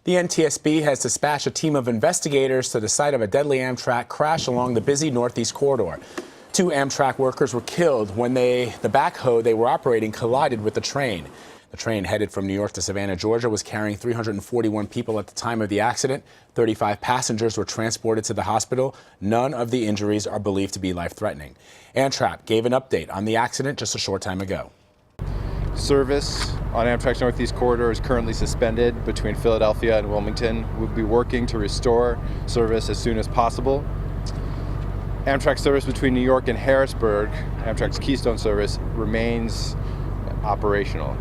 The NTSB has dispatched a team of investigators to the site of a deadly Amtrak crash along the busy Northeast corridor. 2 Amtrak workers were killed when the backhoe they were operating collided with the train. The train headed from New York to Savannah, Georgia, was carrying 341 people at the time of the accident. 35 passengers were transported to the hospital. None of the injuries are believed to be life-threatening. Amtrak gave an update on the accident just a short time ago. Service on Amtrak's Northeast Corridor is currently suspended between Philadelphia and Wilmington. We'll be working to restore service as soon as possible. Amtrak service between New York and Harrisburg, Amtrak's Keystone service, remains operational.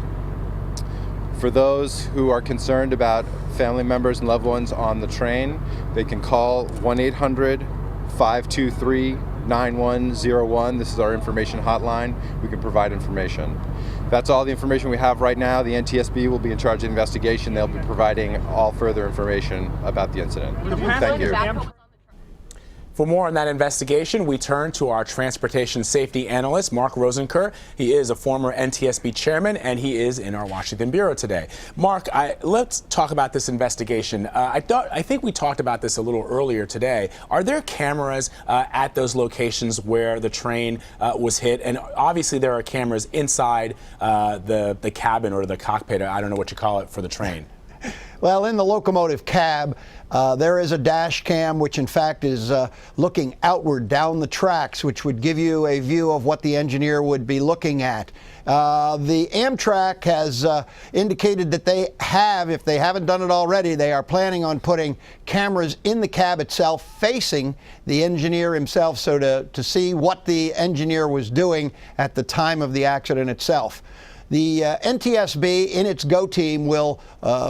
For those who are concerned about family members and loved ones on the train, they can call 1-800-523-9101. This is our information hotline. We can provide information. That's all the information we have right now. The NTSB will be in charge of the investigation. They'll be providing all further information about the incident. Thank you. For more on that investigation, we turn to our transportation safety analyst, Mark Rosenker. He is a former NTSB chairman, and he is in our Washington bureau today. Mark, let's talk about this investigation. I think we talked about this a little earlier today. Are there cameras at those locations where the train was hit? And obviously there are cameras inside the cabin or the cockpit, I don't know what you call it, for the train. Well, in the locomotive cab, there is a dash cam, which in fact is looking outward down the tracks, which would give you a view of what the engineer would be looking at. The Amtrak has indicated that they have, if they haven't done it already, they are planning on putting cameras in the cab itself facing the engineer himself, so to see what the engineer was doing at the time of the accident itself. The NTSB, in its GO team, will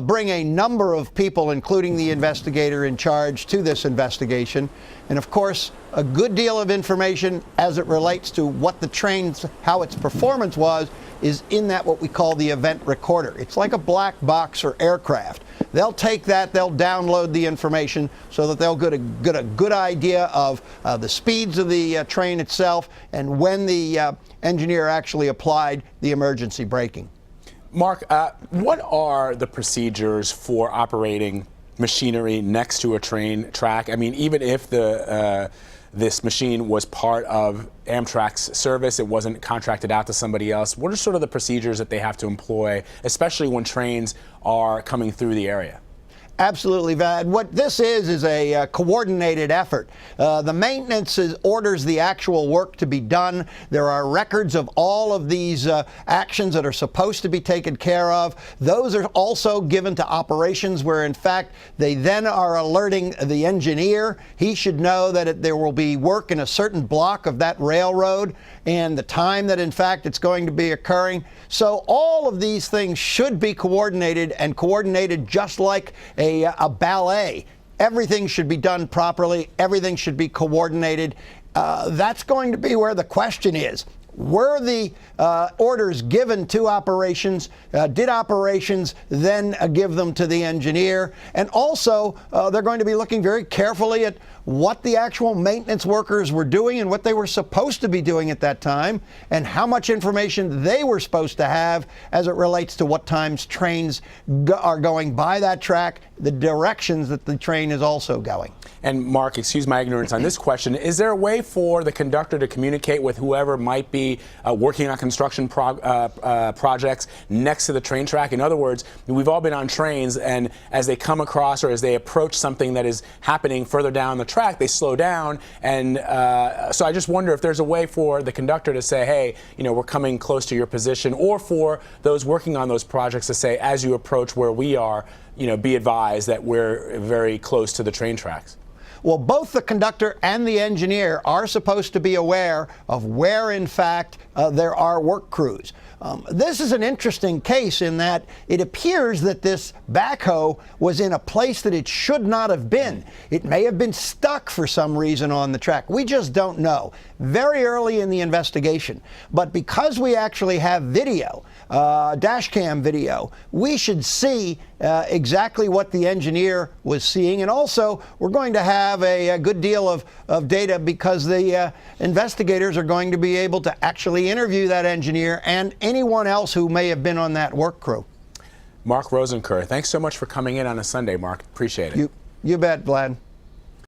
bring a number of people, including the investigator in charge, to this investigation. And of course, a good deal of information as it relates to what the train's, how its performance was, is in that what we call the event recorder. It's like a black box or aircraft. They'll take that, they'll download the information so that they'll get a good idea of the speeds of the train itself and when the engineer actually applied the emergency braking. Mark, what are the procedures for operating machinery next to a train track? I mean, even if this machine was part of Amtrak's service, it wasn't contracted out to somebody else, what are sort of the procedures that they have to employ, especially when trains are coming through the area? Absolutely, Vad. What this is a coordinated effort. The maintenance orders the actual work to be done. There are records of all of these actions that are supposed to be taken care of. Those are also given to operations where, in fact, they then are alerting the engineer. He should know that there will be work in a certain block of that railroad and the time that, in fact, it's going to be occurring. So all of these things should be coordinated, and coordinated just like a ballet. Everything should be done properly. Everything should be coordinated. That's going to be where the question is. Were the orders given to operations? Did operations then give them to the engineer? And also, they're going to be looking very carefully at what the actual maintenance workers were doing and what they were supposed to be doing at that time, and how much information they were supposed to have as it relates to what times trains are going by that track, the directions that the train is also going. And Mark, excuse my ignorance on this question, is there a way for the conductor to communicate with whoever might be working on construction projects next to the train track? In other words, we've all been on trains, and as they come across or as they approach something that is happening further down the track, they slow down. And so I just wonder if there's a way for the conductor to say, hey, we're coming close to your position, or for those working on those projects to say, as you approach where we are, be advised that we're very close to the train tracks. Well, both the conductor and the engineer are supposed to be aware of where, in fact, there are work crews. This is an interesting case in that it appears that this backhoe was in a place that it should not have been. It may have been stuck for some reason on the track. We just don't know. Very early in the investigation. But because we actually have video, dash cam video, we should see exactly what the engineer was seeing. And also, we're going to have a good deal of data because the investigators are going to be able to actually interview that engineer and anyone else who may have been on that work crew. Mark Rosenker. Thanks so much for coming in on a Sunday, Mark. Appreciate it. You bet, Vlad.